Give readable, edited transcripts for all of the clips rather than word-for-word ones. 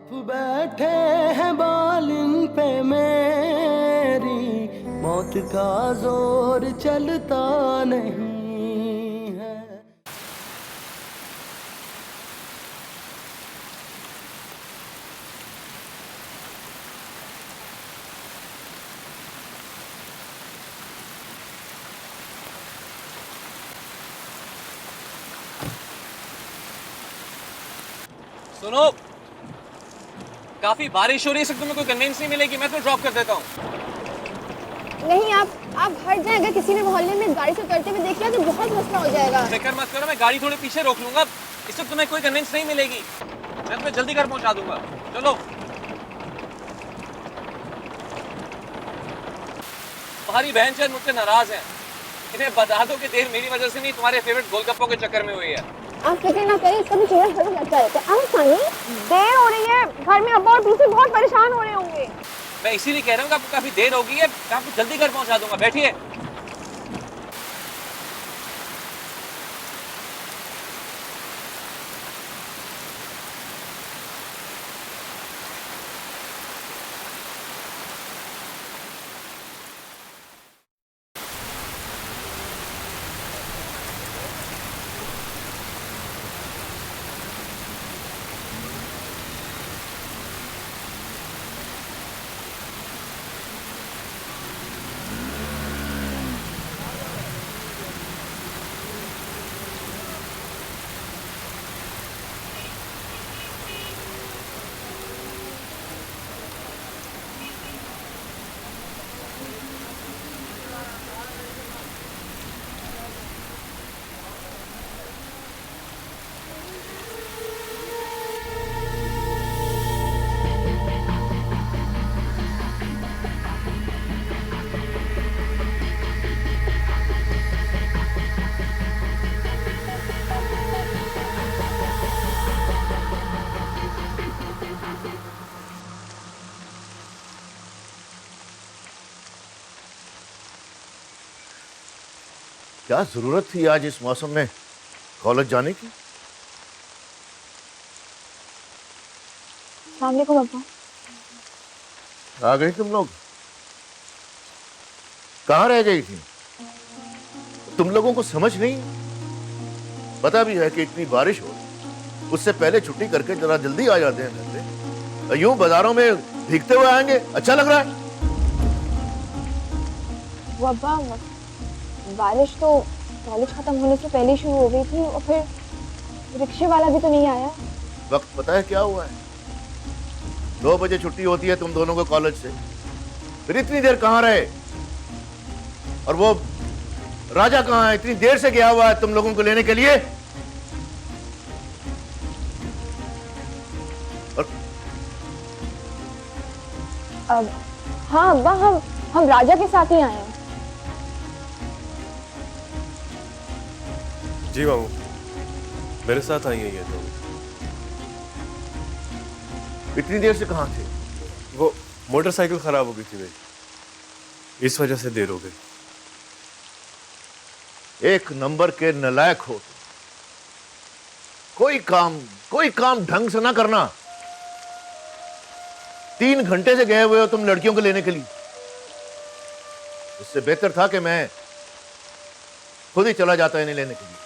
आप बैठे हैं बालिन पे मेरी, मौत का जोर चलता नहीं है। सुनो, काफी बारिश हो रही है, इससे तुम्हें कोई कन्वेंस नहीं मिलेगी, मैं तो ड्रॉप कर देता हूँ। नहीं, आप हट जाएं। अगर किसी ने मोहल्ले में गाड़ी से उतरते हुए देख लिया तो बहुत मसला हो जाएगा। फिक्र मत करो, मैं गाड़ी थोड़े पीछे रोक लूंगा, इससे तुम्हें कोई कन्वेंस नहीं मिलेगी, मैं तुम्हें जल्दी घर पहुंचा दूंगा। चलो। तुम्हारी बहन शायद मुझसे नाराज है, इन्हें बता दो कि देर मेरी वजह से नहीं, तुम्हारे फेवरेट गोलगप्पों के चक्कर में हुई है। आप फिक्र ना करें, कभी चूहा फट लगता है। आप खानी देर हो रही है, घर में अब्बा और पीछे बहुत परेशान हो रहे होंगे। मैं इसीलिए कह रहा हूँ कि आपको काफी देर हो गई है, मैं आपको जल्दी घर पहुंचा दूंगा, बैठिए। क्या जरूरत थी आज इस मौसम में कॉलेज जाने की? अस्सलाम वालेकुम अब्बा। आ गई तुम लोग? कहाँ रह गई थी? तुम लोगों को समझ नहीं? पता भी है कि इतनी बारिश हो, उससे पहले छुट्टी करके जरा जल्दी आ जाते हैं घर से। यूं बाजारों में भीगते हुए आएंगे, अच्छा लग रहा है? वो अब्बा, बारिश तो कॉलेज खत्म होने से पहले शुरू हो गई थी और फिर रिक्शे वाला भी तो नहीं आया। वक्त पता है क्या हुआ है? 2 बजे छुट्टी होती है तुम दोनों को कॉलेज से, फिर इतनी देर कहाँ रहे? और वो राजा कहाँ है? इतनी देर से गया हुआ है तुम लोगों को लेने के लिए। और अब हाँ अब्बा, हम राजा के साथ ही आए हैं। जी मामू, मेरे साथ आई है ये तो। इतनी देर से कहाँ थे? वो मोटरसाइकिल खराब हो गई थी मेरी, इस वजह से देर हो गई। एक नंबर के नालायक हो तुम। कोई काम ढंग से ना करना। 3 घंटे से गए हुए हो तुम लड़कियों को लेने के लिए। इससे बेहतर था कि मैं खुद ही चला जाता इन्हें लेने के लिए।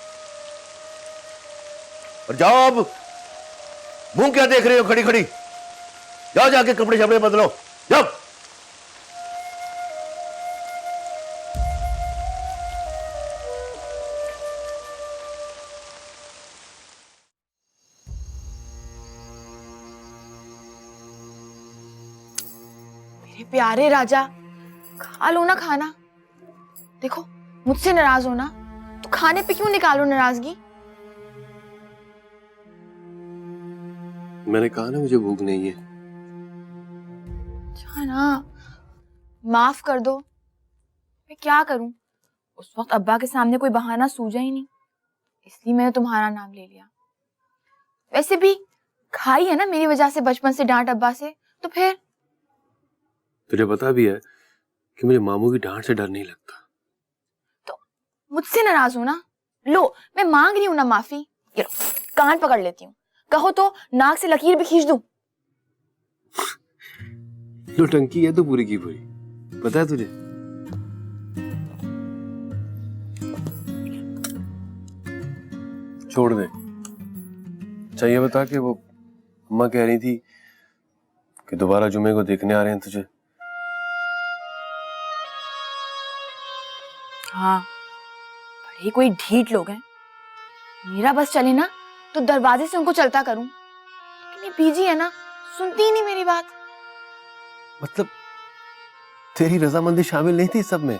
और जाओ, अब मुंह क्या देख रहे हो खड़ी खड़ी? जाओ, जाके कपड़े शपड़े बदलो, जाओ। मेरे प्यारे राजा, खा लो ना खाना। देखो, मुझसे नाराज हो ना तो खाने पे क्यों निकालो नाराजगी? मैंने कहा ना मुझे भूख नहीं है। ना, माफ कर दो। मैं क्या करूं? उस वक्त अब्बा के सामने कोई बहाना सूझा ही नहीं, इसलिए मैंने तुम्हारा नाम ले लिया। वैसे भी खाई है ना मेरी वजह से बचपन से डांट अब्बा से, तो फिर तुझे पता भी है कि मुझे मामू की डांट से डर नहीं लगता। तो मुझसे नाराज हो ना? लो, मैं मांग रही हूं ना माफी। ये लो, कान पकड़ लेती हूँ, कहो तो नाक से लकीर भी खींच दूं। नौटंकी है तो पूरी की पूरी, पता है तुझे? छोड़ दे। चाहिए बता कि वो अम्मा कह रही थी कि दोबारा जुमे को देखने आ रहे हैं तुझे। हाँ, बड़े कोई ढीठ लोग हैं। मेरा बस चले ना तो दरवाजे से उनको चलता करूं, लेकिन ये बीजी है ना, सुनती ही नहीं मेरी बात। मतलब तेरी रजामंदी शामिल नहीं थी सब में?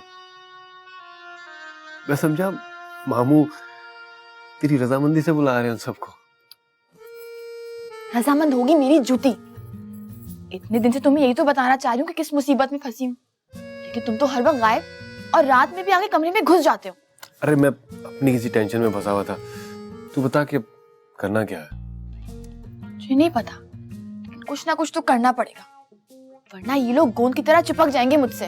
मैं समझा मामू तेरी रजामंदी से बुला रहे हैं उन सबको। रजामंद होगी मेरी जूती। इतने दिन से तुम्हें यही तो बताना चाह रही हूँ कि किस मुसीबत में फंसी हूँ, लेकिन तुम तो हर वक्त गायब और रात में भी आके कमरे में घुस जाते हो। अरे मैं अपनी किसी टेंशन में फंसा हुआ था। तू बता कि करना क्या है? मुझे नहीं पता, लेकिन कुछ ना कुछ तो करना पड़ेगा, वरना ये लोग गोंद की तरह चिपक जाएंगे मुझसे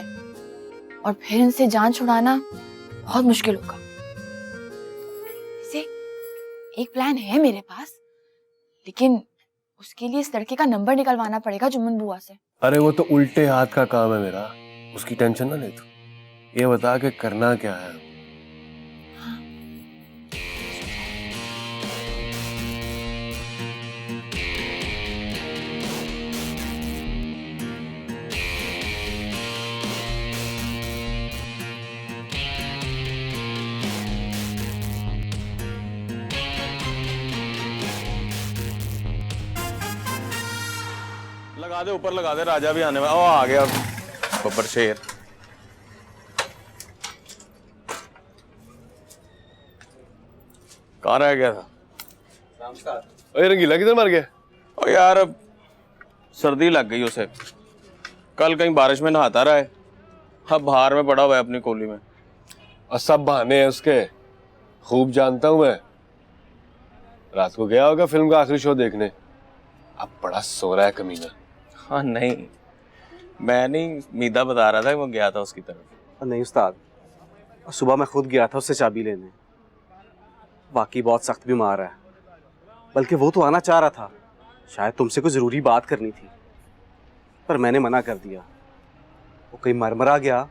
और फिर इनसे जान छुड़ाना बहुत मुश्किल होगा। वैसे एक प्लान है मेरे पास, लेकिन उसके लिए इस लड़के का नंबर निकलवाना पड़ेगा जुम्मन बुआ से। अरे वो तो उल्टे हाथ का काम है मेरा, उसकी टेंशन ना ले तू। ये बता के करना क्या है? लगा दे, ऊपर लगा दे, राजा भी आने वाला। ओ आ गया ऊपर शेर। कहाँ रह गया था? अरे रंगीला किधर मर गया? ओ यार अब सर्दी लग गई उसे, कल कहीं बारिश में नहाता रहा है, अब बाहर में पड़ा हुआ है अपनी कोली में। और सब बहाने हैं उसके, खूब जानता हूं मैं। रात को गया होगा फिल्म का आखिरी शो देखने, अब बड़ा सो रहा है कमीना। हाँ नहीं, मैं नहीं, मीदा बता रहा था कि वो गया था उसकी तरफ। नहीं उस्ताद, सुबह मैं खुद गया था उससे चाबी लेने। वाकई बहुत सख्त बीमार है, बल्कि वो तो आना चाह रहा था, शायद तुमसे कोई ज़रूरी बात करनी थी, पर मैंने मना कर दिया। वो कहीं मरमरा गया,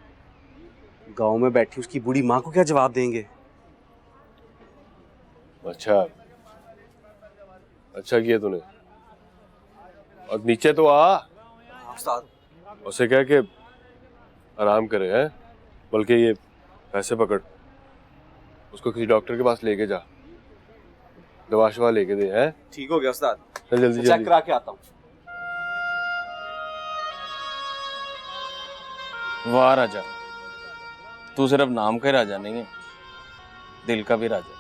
गांव में बैठी उसकी बूढ़ी माँ को क्या जवाब देंगे? अच्छा अच्छा किया तूने। और नीचे तो आ, उस्ताद उसे कह के आराम करे है, बल्कि ये पैसे पकड़, उसको किसी डॉक्टर के पास लेके जा, दवा शवा लेके दे। है ठीक हो गया उस्ताद, चल जल्दी चेक जल्दी। करा के आता हूँ। वाह राजा, तू सिर्फ नाम का ही राजा नहीं है, दिल का भी राजा।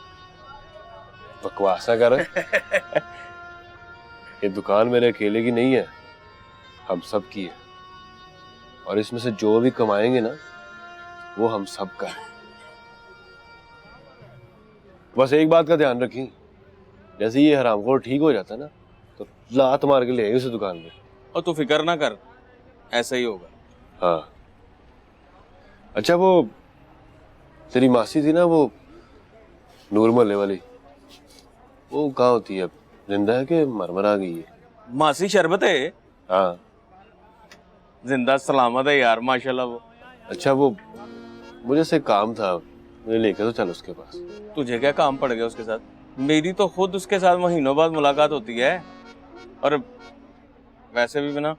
बकवास ना कर। ये दुकान मेरे अकेले की नहीं है, हम सब की है, और इसमें से जो भी कमाएंगे ना वो हम सब का है। बस एक बात का ध्यान रखी, जैसे ये हरामखोर ठीक हो जाता है ना तो लात मार के ले आई उसे दुकान में। और तू फिक्र ना कर, ऐसा ही होगा। हाँ अच्छा, वो तेरी मासी थी ना, वो नूर मोहल्ले वाली, वो कहाँ होती है अब? जिंदा है कि मरमरा गई है? मासी शरबत है, हाँ जिंदा सलामत है यार माशाल्लाह। वो अच्छा, वो मुझे से काम था, मुझे लेके तो चल उसके पास। तुझे क्या काम पड़ गया उसके साथ? मेरी तो खुद उसके साथ महीनों बाद मुलाकात होती है, और वैसे भी मैं ना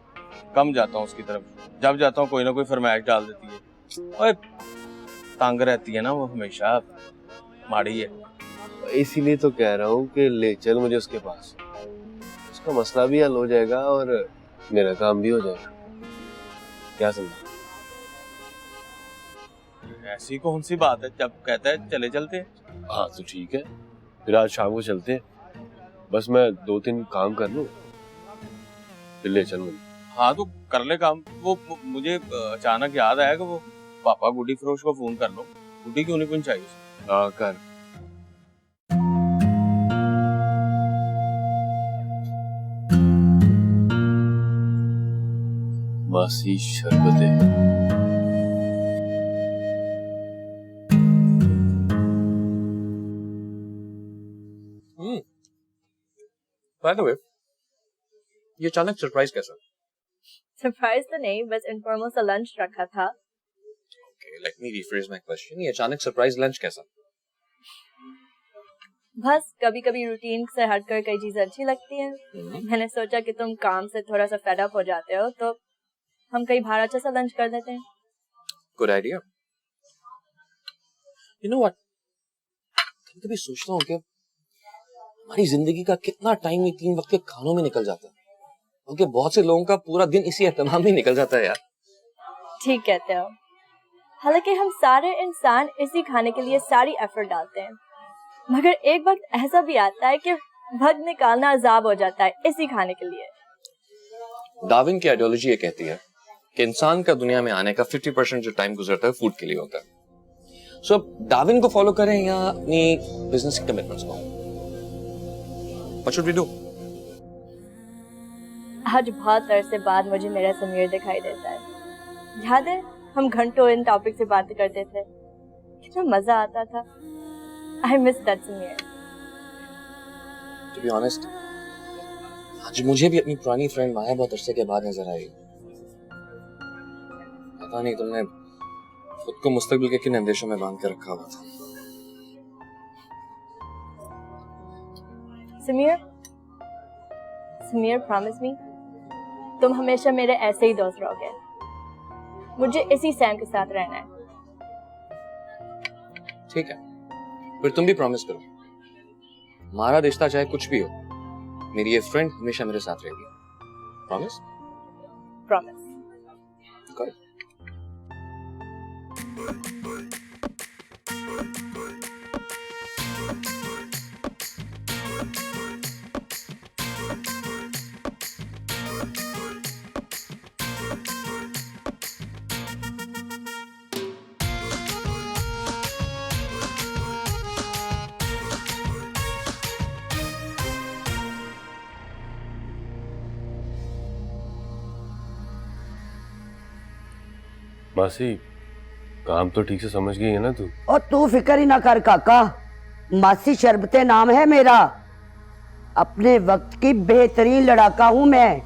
कम जाता हूँ उसकी तरफ, जब जाता हूँ कोई ना कोई फरमाइश डाल देती है, और तंग रहती है ना वो, हमेशा माड़ी है। इसीलिए तो कह रहा हूँ कि ले चल मुझे उसके पास, उसका मसला भी हल हो जाएगा और मेरा काम भी हो जाएगा। क्या समझा? ऐसी कौन सी बात है, जब कहता है चले चलते हैं। हाँ तो ठीक है, फिर आज शाम को चलते हैं, बस मैं 2-3 काम कर लूँ फिर ले चल मुझे। हाँ तो कर ले काम। वो मुझे अचानक याद आया कि वो पापा गुड्डी फरोश को फोन कर लो, गुड्डी क्यों नहीं पहुंचाई उसे? हाँ कर। मासी शरबत है। बाय द वे, ये अचानक सरप्राइज कैसा? सरप्राइज तो नहीं, बस इनफॉर्मल सा लंच रखा था। Okay, let me rephrase my question. ये अचानक सरप्राइज लंच कैसा? बस कभी कभी रूटीन से हटकर कई चीजें अच्छी लगती हैं। मैंने सोचा कि तुम काम से थोड़ा सा फेड अप हो जाते हो, तो हम कहीं बाहर अच्छा सा लंच कर देते हैं। Good idea. You know what? कभी सोचता हूँ कि हमारी जिंदगी का कितना टाइम ये 3 वक्त के खानों में निकल जाता है, क्योंकि बहुत से लोगों का पूरा दिन इसी एहतमाम में निकल जाता है यार। ठीक कहते हो। हालांकि हम सारे इंसान इसी खाने के लिए सारी एफर्ट डालते हैं, मगर एक वक्त ऐसा भी आता है कि वक्त निकालना अजाब हो जाता है इसी खाने के लिए। डार्विन की आइडियोलॉजी ये कहती है कि इंसान का दुनिया में आने का 50% जो टाइम गुजरता है फूड के लिए होता है। सो डार्विन को फॉलो करें या अपनी बिजनेस की कमिटमेंट्स को? What should we do? आज बहुत अरसे बाद मुझे मेरा समीर दिखाई देता है। याद है हम घंटों इन टॉपिक से बातें करते थे, कितना मजा आता था। I miss that Sameer. To be honest, आज मुझे भी अपनी पुरानी फ्रेंड माया बहुत अरसे के बाद नजर आई। पता नहीं तुमने खुद को मुस्तकबिल के किन अंदेशों में बांध कर रखा हुआ था। समीर, प्रॉमिस मी, तुम हमेशा मेरे ऐसे ही दोस्त रहोगे। मुझे इसी सैम के साथ रहना है। ठीक है, फिर तुम भी प्रॉमिस करो, हमारा रिश्ता चाहे कुछ भी हो, मेरी ये फ्रेंड हमेशा मेरे साथ रहेगी। प्रॉमिस? प्रॉमिस। Good. मासी, काम तो ठीक से समझ गई है ना तू? और तू फिक्र ही ना कर काका, मासी शरबते नाम है मेरा। अपने वक्त की बेहतरीन लड़ाका हूं मैं।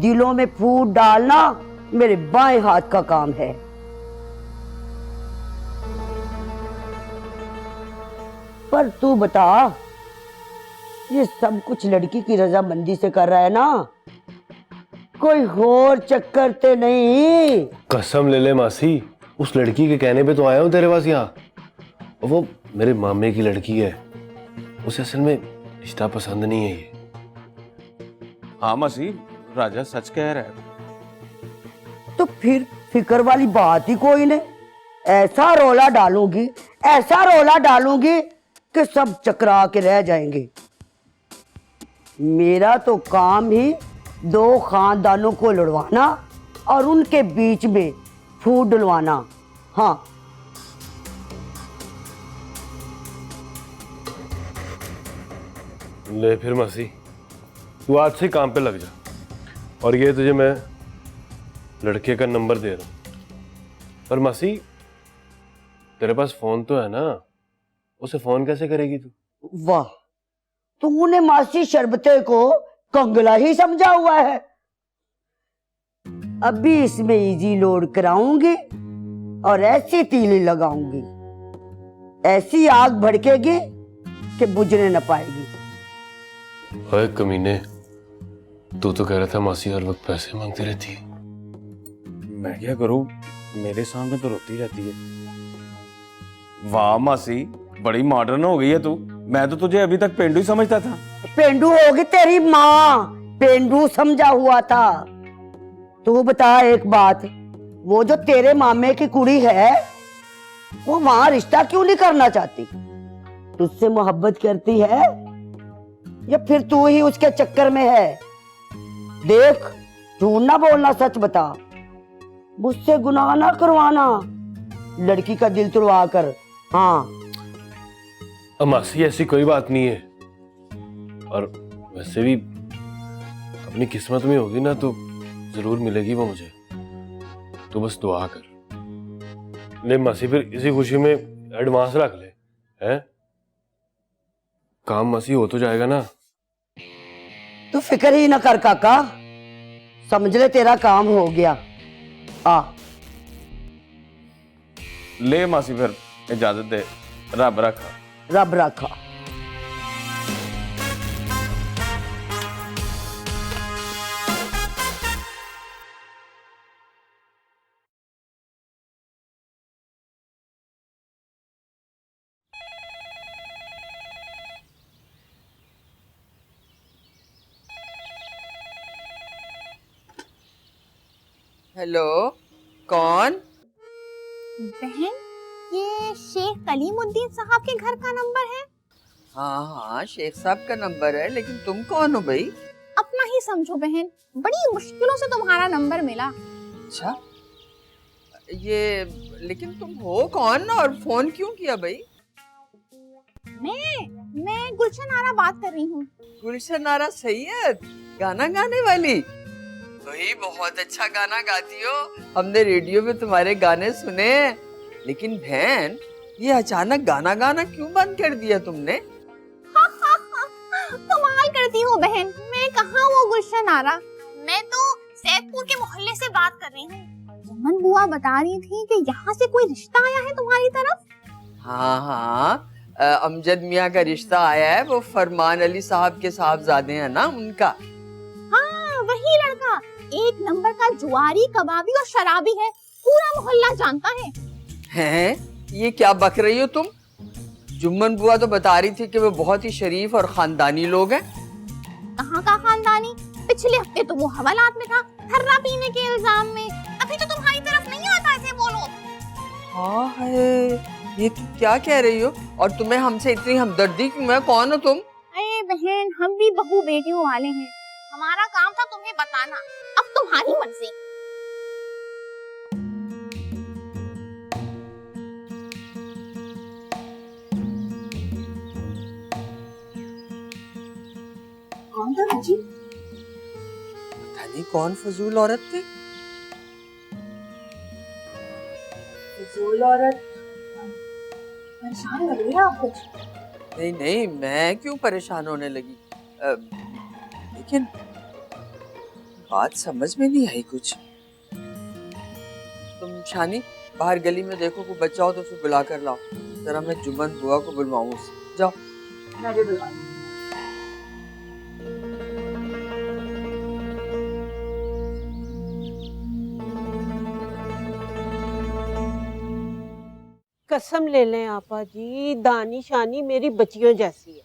दिलों में फूट डालना मेरे बाएं हाथ का काम है। पर तू बता, ये सब कुछ लड़की की रजामंदी से कर रहा है ना? कोई और चक्कर ते नहीं? कसम ले ले मासी, उस लड़की के कहने पे तो आया हूँ तेरे पास यहाँ। वो मेरे मामे की लड़की है, उसे असल में रिश्ता पसंद नहीं है ये। हाँ मासी, राजा सच कह रहा है। तो फिर फिक्र वाली बात ही कोई नहीं। ऐसा रोला डालूंगी, ऐसा रोला डालूंगी कि सब चकरा के रह जाएंगे। मेरा तो काम ही 2 खानदानों को लड़वाना और उनके बीच में फूट डलवाना। हाँ, ले फिर मासी, तू आज से काम पे लग जा। और ये तुझे मैं लड़के का नंबर दे रहा हूँ। पर मासी, तेरे पास फोन तो है ना, उसे फोन कैसे करेगी तू? वाह, तूने मासी शरबते को कंगला ही समझा हुआ है। अभी इसमें इजी लोड कराऊंगी और ऐसी तीली लगाऊंगी, ऐसी आग भड़केगी कि बुझने न पाएगी। ओए कमीने, तू तो कह रहा था मासी हर वक्त पैसे मांगती रहती है। मैं क्या करूं, मेरे सामने तो रोती रहती है। वाह मासी, बड़ी मॉडर्न हो गई है तू। मैं तो तुझे अभी तक पेंडू ही समझता था। पेंडू होगी तेरी माँ, पेंडू समझा हुआ था। तू बता एक बात, वो जो तेरे मामे की कुड़ी है, वो वहां रिश्ता क्यों नहीं करना चाहती? तुझसे मोहब्बत करती है या फिर तू ही उसके चक्कर में है? देख, झूठ ना बोलना, सच बता। मुझसे गुनाह ना करवाना, लड़की का दिल तुड़वा कर। हाँ मासी, ऐसी कोई बात नहीं है। और वैसे भी अपनी किस्मत में होगी ना तो जरूर मिलेगी वो मुझे। तो बस दुआ कर ले मासी, फिर इसी खुशी में एडवांस रख ले। हैं, काम मासी हो तो जाएगा ना? तू फिक्र ही ना कर काका, समझ ले तेरा काम हो गया। आ ले मासी फिर इजाजत दे, रब रखा। रब रखा। हेलो, कौन? बहन, ये शेख कलीमुद्दीन साहब के घर का नंबर है? हाँ हाँ, शेख साहब का नंबर है, लेकिन तुम कौन हो भाई? अपना ही समझो बहन, बड़ी मुश्किलों से तुम्हारा नंबर मिला। अच्छा, ये लेकिन तुम हो कौन और फोन क्यों किया भाई? मैं गुलशन आरा बात कर रही हूँ। गुलशन आरा सैयद, गाना गाने वाली? भाई बहुत अच्छा गाना गाती हो, हमने रेडियो में तुम्हारे गाने सुने। लेकिन बहन, ये अचानक गाना गाना क्यों बंद कर दिया तुमने? कमाल करती हो बहन, मैं कहाँ वो गुलशन आरा, मैं तो सैदपुर के मोहल्ले से बात कर रही हूँ। जुम्मन बुआ बता रही थी कि यहाँ से कोई रिश्ता आया है तुम्हारी तरफ। हाँ हाँ, अमजद मियाँ का रिश्ता आया है, वो फरमान अली साहब के साहबजादे हैं ना, उनका। हाँ, वही लड़का, एक नंबर का जुआरी, कबाबी और शराबी है, पूरा मोहल्ला जानता है। हैं? ये क्या बक रही हो तुम? जुम्मन बुआ तो बता रही थी कि वो बहुत ही शरीफ और खानदानी लोग हैं। कहाँ का खानदानी? पिछले हफ्ते तो वो हवालात में था, थर्रा पीने के इल्जाम में। अभी तो तुम्हारी तरफ नहीं आता ऐसे बोलो। हाँ है, ये तुम क्या कह रही हो? और तुम्हें हमसे इतनी हमदर्दी क्यों है? कौन हो तुम? अरे बहन, हम भी बहू बेटियों वाले हैं, हमारा काम था तुम्हें बताना, अब तुम्हारी मर्जी। कौन था जी? पता नहीं कौन फजूल औरत थी। फजूल औरत? परेशान लग रही है आप कुछ? नहीं नहीं, मैं क्यों परेशान होने लगी? लेकिन बात समझ में नहीं आई कुछ। तुम शानी बाहर गली में देखो, कोई बच्चा हो तो उसे बुला कर लाओ, जरा मैं जुम्मन बुआ को बुलवाऊं उससे। जाओ। मैं भी बुला। कसम ले लें आपा जी, दानी शानी मेरी बच्चियों जैसी है,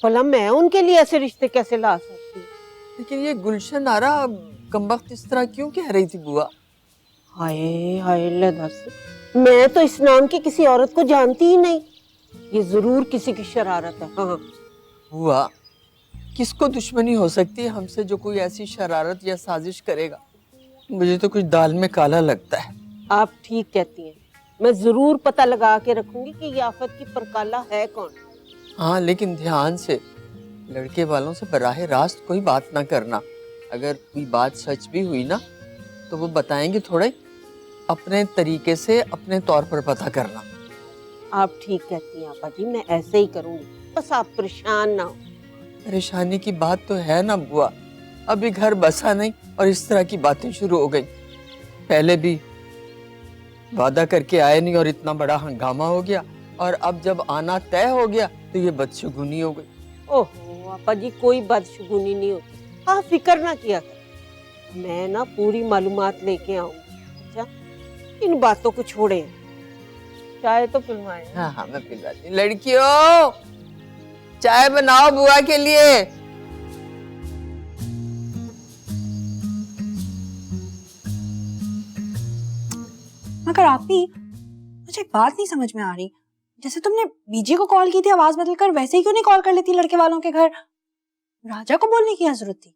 भला मैं उनके लिए ऐसे रिश्ते कैसे ला सकती? लेकिन ये गुलशन आरा कमबख्त इस तरह क्यों कह रही थी बुआ? हाय हाय लदस, मैं तो इस नाम की किसी औरत को जानती ही नहीं, ये जरूर किसी की शरारत है। हाँ बुआ, किसको दुश्मनी हो सकती है हमसे जो कोई ऐसी शरारत या साजिश करेगा? मुझे तो कुछ दाल में काला लगता है। आप ठीक कहती हैं, मैं जरूर पता लगा के रखूंगी कि ये आफत की परकाला है कौन। हाँ, लेकिन ध्यान से, लड़के वालों से बराह रास्त कोई बात ना करना। अगर कोई बात सच भी हुई ना तो वो बताएंगे थोड़े, अपने तरीके से अपने तौर पर पता करना। आप ठीक कहती हैं आपा जी, मैं ऐसे ही करूंगी, बस आप परेशान ना हो। परेशानी की बात तो है ना बुआ, अभी घर बसा नहीं और इस तरह की बातें शुरू हो गई। पहले भी वादा करके आए नहीं और इतना बड़ा हंगामा हो गया, और अब जब आना तय हो गया तो ये बदशगुनी हो गई। ओहो आपा जी, कोई बदशगुनी नहीं होती, आप फिक्र ना किया कर, मैं ना पूरी मालूमात लेके आऊंगी। अच्छा, इन बातों को छोड़े, चाय तो पिलवाए। हाँ हाँ, मैं पिलवाती हूँ। लड़कियों, चाय बनाओ बुआ के लिए। मगर आपी, मुझे एक बात नहीं समझ में आ रही, जैसे तुमने बीजी को कॉल की थी आवाज बदलकर, वैसे ही क्यों नहीं कॉल कर लेती लड़के वालों के घर? राजा को बोलने की क्या जरूरत थी?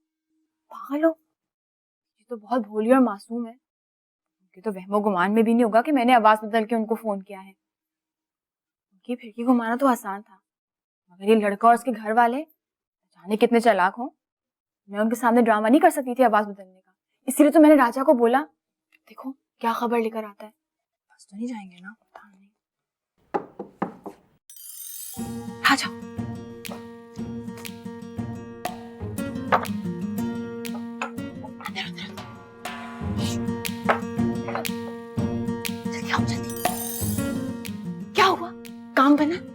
पागल हो, ये तो बहुत भोली और मासूम है, उनके तो वहमो गुमान में भी नहीं होगा कि मैंने आवाज बदल के उनको फोन किया है। उनकी फिरकी घुमाना तो आसान था, मगर ये लड़का और उसके घर वाले जाने कितने चालाक हो। मैं उनके सामने ड्रामा नहीं कर सकती थी आवाज बदलने का, इसीलिए तो मैंने राजा को बोला, देखो क्या खबर लेकर आता है। बस तो नहीं जाएंगे ना? पता नहीं। राजा, अंदर अंदर।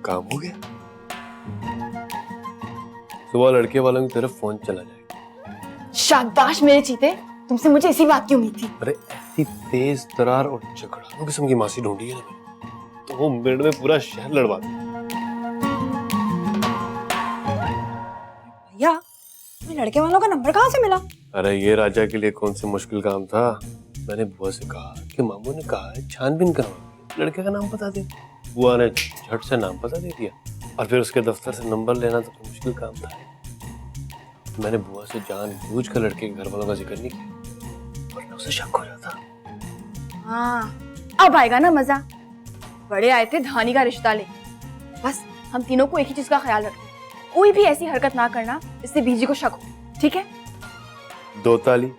काम हो गया। सुबह लड़के वालों की तरफ फोन चला जाएगा। शाबाश मेरे चीते, तुमसे मुझे इसी बात की उम्मीद थी। अरे ऐसी तेज तरार और झगड़ालू किस्म की मासी ढूंढी है ना मैंने, तो वो मिनट में पूरा शहर लड़वा दे। भैया तुम्हें लड़के वालों का नंबर कहाँ से मिला? अरे ये राजा के लिए कौन सा मुश्किल काम था। मैंने बुआ से कहा कि मामू ने कहा है छानबीन करवाओ, लड़के का नाम बता दे। बुआ ने झट से नाम बता दे दिया और फिर उसके दफ्तर से नंबर लेना तो मुश्किल काम था। मैंने बुआ से जानबूझ कर लड़के के घर वालों का जिक्र नहीं किया वरना उसे शक हो जाता। हाँ, अब आएगा ना मजा। बड़े आए थे धानी का रिश्ता ले। बस हम तीनों को एक ही चीज का ख्याल रखना, कोई भी ऐसी हरकत ना करना जिससे बीजी को शक हो, ठीक है? 2 ताली।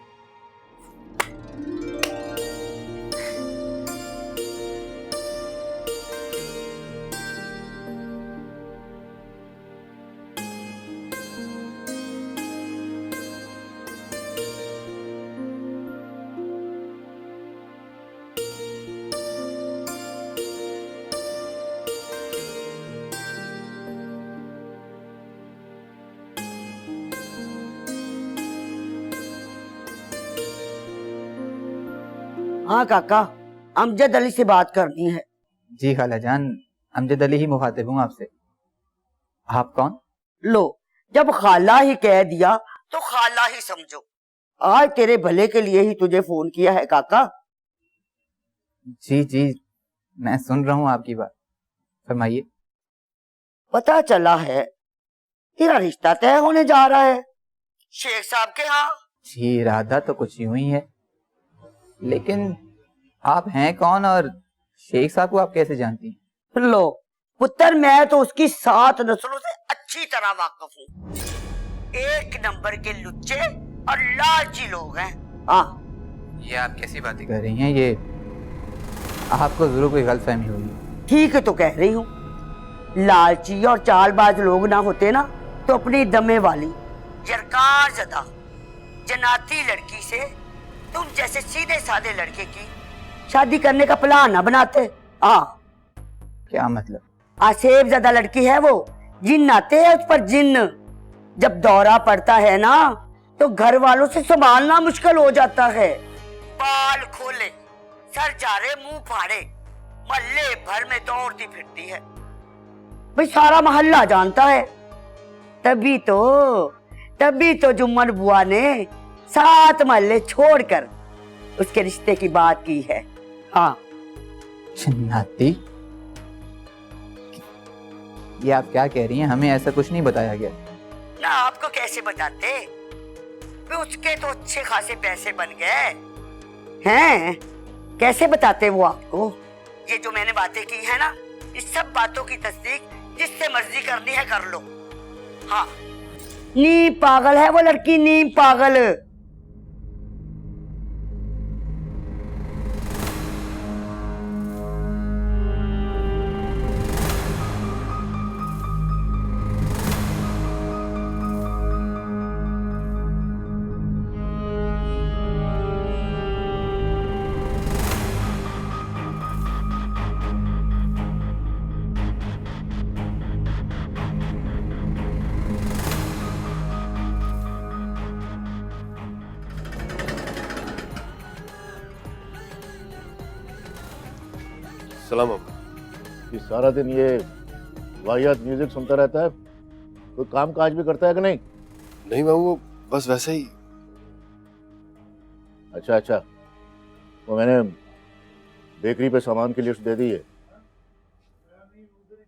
हाँ काका, अमजद अली से बात करनी है। जी खाला जान, अमजद अली ही मुखातिब हूँ आपसे। आप कौन? लो, जब खाला ही कह दिया तो खाला ही समझो। आज तेरे भले के लिए ही तुझे फोन किया है काका। जी जी, मैं सुन रहा हूँ आपकी बात, फरमाइए। पता चला है तेरा रिश्ता तय होने जा रहा है शेख साहब के यहाँ। जी, इरादा तो कुछ यूं ही है, लेकिन आप हैं कौन और शेख साहब को आप कैसे जानती हैं? लो पुत्र, मैं तो उसकी 7 नस्लों से अच्छी तरह वाकिफ हूँ। 1 नंबर के लुच्चे और लालची लोग हैं। हाँ, ये आप कैसी बातें कर रही हैं? ये आपको जरूर कोई गलतफहमी होगी। ठीक है तो कह रही हूँ, लालची और चालबाज लोग ना होते ना तो अपनी दमे वाली जरकार ज़दा जनाती लड़की से तुम जैसे सीधे साधे लड़के की शादी करने का प्लान ना बनाते। हाँ, क्या मतलब? आसेब ज्यादा लड़की है वो, जिन आते हैं उस पर जिन। जब दौरा पड़ता है ना तो घर वालों से संभालना मुश्किल हो जाता है। बाल खोले, सर जा रहे, मुंह फाड़े, मोहल्ले भर में दौड़ती फिरती है। भाई सारा मोहल्ला जानता है। तभी तो जुम्मन बुआ ने 7 मोहल्ले छोड़कर उसके रिश्ते की बात की है। हाँ, जन्नती, ये आप क्या कह रही हैं? हमें ऐसा कुछ नहीं बताया गया। ना आपको कैसे बताते? उसके तो अच्छे खासे पैसे बन गए हैं। कैसे बताते वो आपको? ये जो मैंने बातें की है ना, इस सब बातों की तस्दीक जिससे मर्जी करनी है कर लो। हाँ, नीम पागल है वो लड़की, नीम पागल। सलाम। कि सारा दिन ये वाहियात म्यूजिक सुनता रहता है, कोई काम काज भी करता है कि नहीं? नहीं मामू, बस वैसे ही। अच्छा, वो मैंने बेकरी पे सामान की लिस्ट दे दी है,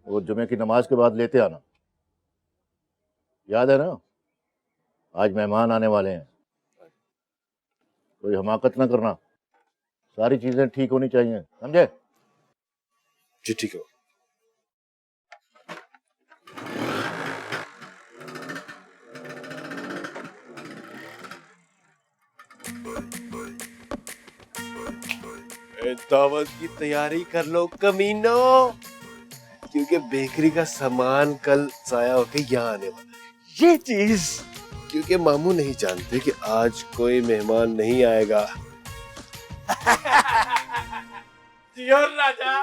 वो जुमे की नमाज के बाद लेते आना। याद है ना, आज मेहमान आने वाले हैं। कोई हमाकत ना करना, सारी चीजें ठीक होनी चाहिए, समझे? जी ठीक है। दावत की तैयारी कर लो कमीनो, क्योंकि बेकरी का सामान कल जाया होके यहाँ आने वाला है। ये चीज क्योंकि मामू नहीं जानते कि आज कोई मेहमान नहीं आएगा। जी और राजा।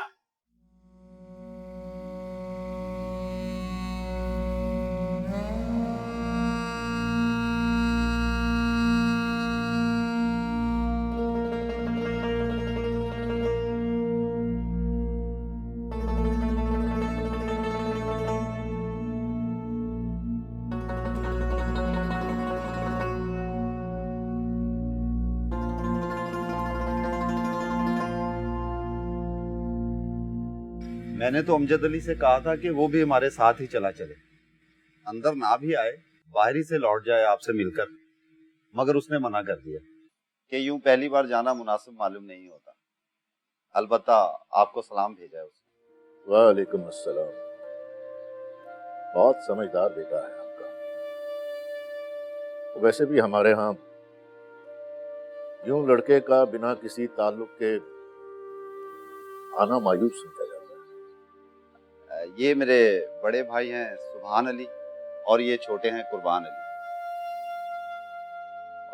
मैंने तो अमजद अली से कहा था कि वो भी हमारे साथ ही चला चले, अंदर ना भी आए, बाहर ही से लौट जाए आपसे मिलकर, मगर उसने मना कर दिया कि यूं पहली बार जाना मुनासिब मालूम नहीं होता। अलबत्ता आपको सलाम भेजा है उसने। वालेकुम अस्सलाम। बहुत समझदार बेटा है आपका। वैसे भी हमारे यहाँ यूं लड़के का बिना किसी ताल्लुक के आना मायूब समझा जाता है। ये मेरे बड़े भाई हैं सुभान अली और ये छोटे हैं कुर्बान अली।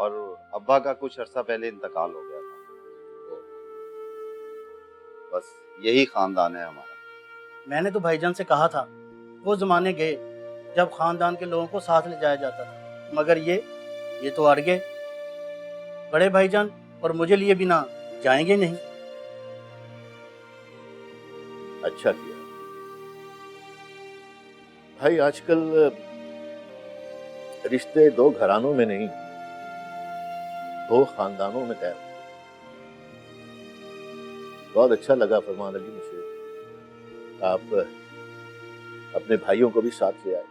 और अब्बा का कुछ अरसा पहले इंतकाल हो गया था। बस यही खानदान है हमारा। मैंने तो भाईजान से कहा था, वो जमाने गए जब खानदान के लोगों को साथ ले जाया जाता था, मगर ये तो अड़ गए। बड़े भाईजान और मुझे लिए बिना जाएंगे नहीं। अच्छा किया भाई। आजकल रिश्ते दो घरानों में नहीं, दो खानदानों में तय। बहुत अच्छा लगा फरमान अली मुझे आप अपने भाइयों को भी साथ ले आए।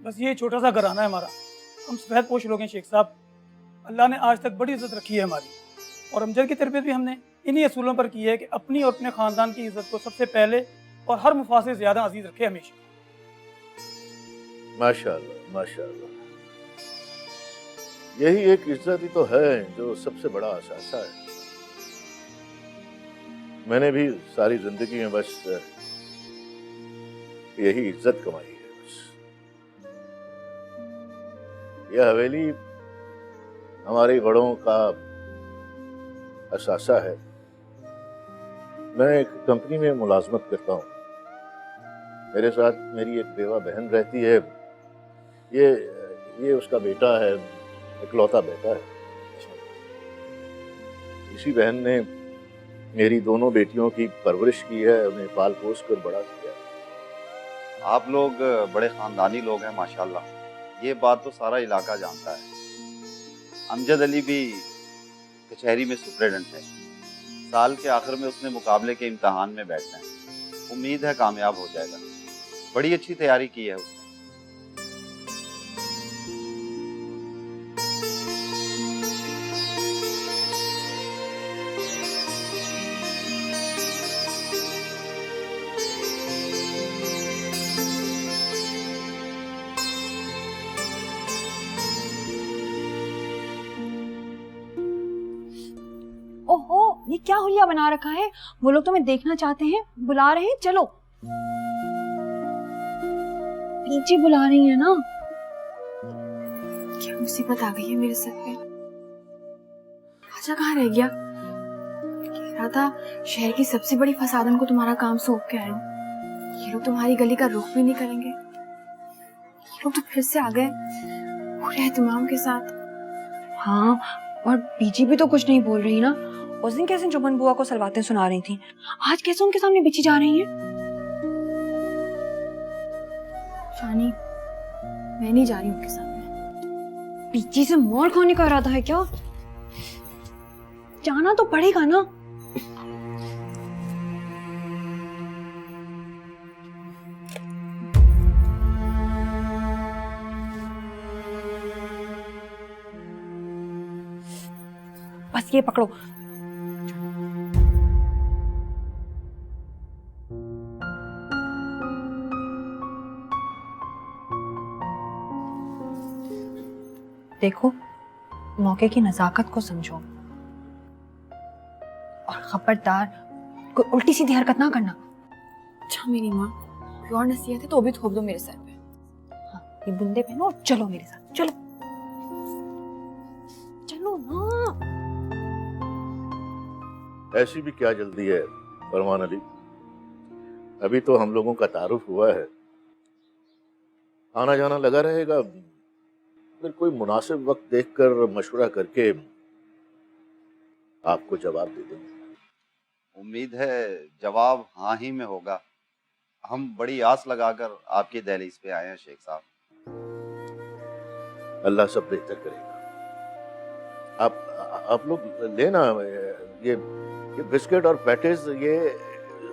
बस ये छोटा सा घराना है हमारा, हम सफेद पोश लोग हैं शेख साहब। अल्लाह ने आज तक बड़ी इज्जत रखी है हमारी, और अमजद की तरबियत भी हमने इन्हीं असूलों पर की है कि अपनी और अपने ख़ानदान की इज्जत को सबसे पहले और हर मुफाद से ज़्यादा अजीज रखे हमेशा। माशाअल्लाह माशाअल्लाह। यही एक इज्जत ही तो है जो सबसे बड़ा असासा है। मैंने भी सारी जिंदगी में बस यही इज्जत कमाई है। बस यह हवेली हमारे बड़ों का असासा है। मैं एक कंपनी में मुलाजमत करता हूँ। मेरे साथ मेरी एक बेवा बहन रहती है। ये उसका बेटा है, इकलौता बेटा है। इसी बहन ने मेरी दोनों बेटियों की परवरिश की है, उन्हें पाल पोस कर बड़ा किया। आप लोग बड़े खानदानी लोग हैं माशाल्लाह। ये बात तो सारा इलाका जानता है। अमजद अली भी कचहरी में सुपरिटेंडेंट है। साल के आखिर में उसने मुकाबले के इम्तिहान में बैठना है। उम्मीद है कामयाब हो जाएगा। बड़ी अच्छी तैयारी की है उसने। ओहो, ये क्या हुलिया बना रखा है? वो लोग तुम्हें देखना चाहते हैं, बुला रहे हैं, चलो। पीछे बुला रही है ना। क्या मुसीबत आ गई है मेरे सर पे? राजा कहाँ रह गया? कह रहा था शहर की सबसे बड़ी फसादन को तुम्हारा काम सौंप के आया हूँ। ये लोग तुम्हारी गली का रुख भी नहीं करेंगे। ये लोग तो फिर से आ गए पूरे एहतमाम के साथ। हाँ, और बीजी भी तो कुछ नहीं बोल रही ना। उस दिन कैसे जुम्मन बुआ को सलवातें सुना रही थी, आज कैसे उनके सामने बीची जा रही हैं? शानी, मैं नहीं जा रही उनके सामने। बीची से मोर खाने का इरादा है क्या? जाना तो पड़ेगा ना। बस ये पकड़ो। देखो, मौके की नजाकत को समझो और खबरदार कोई उल्टी सीधी हरकत ना करना। अच्छा मेरी माँ, कोई और नसीहत है तो भी थोप दो मेरे सर पे। हाँ, ये बुंदे पहनो और चलो मेरे साथ, चलो चलो ना। ऐसी भी क्या जल्दी है फरमान अली? अभी तो हम लोगों का तारुफ हुआ है, आना जाना लगा रहेगा। फिर कोई मुनासिब वक्त देखकर मशवरा करके आपको जवाब दे देंगे। उम्मीद है जवाब हाँ ही में होगा। हम बड़ी आस लगाकर आपकी दहलीज पे आए हैं शेख साहब। अल्लाह सब बेहतर करेगा। आप लोग लेना ये बिस्किट और पैटीज, ये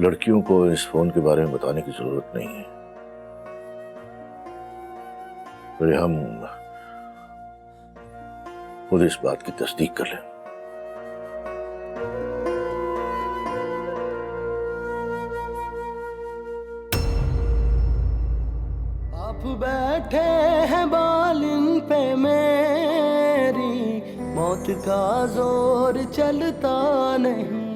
लड़कियों को इस फोन के बारे में बताने की जरूरत नहीं है। फिर हम खुद इस बात की तस्दीक कर लें। आप बैठे हैं बालिन पे मेरी, मौत का जोर चलता नहीं।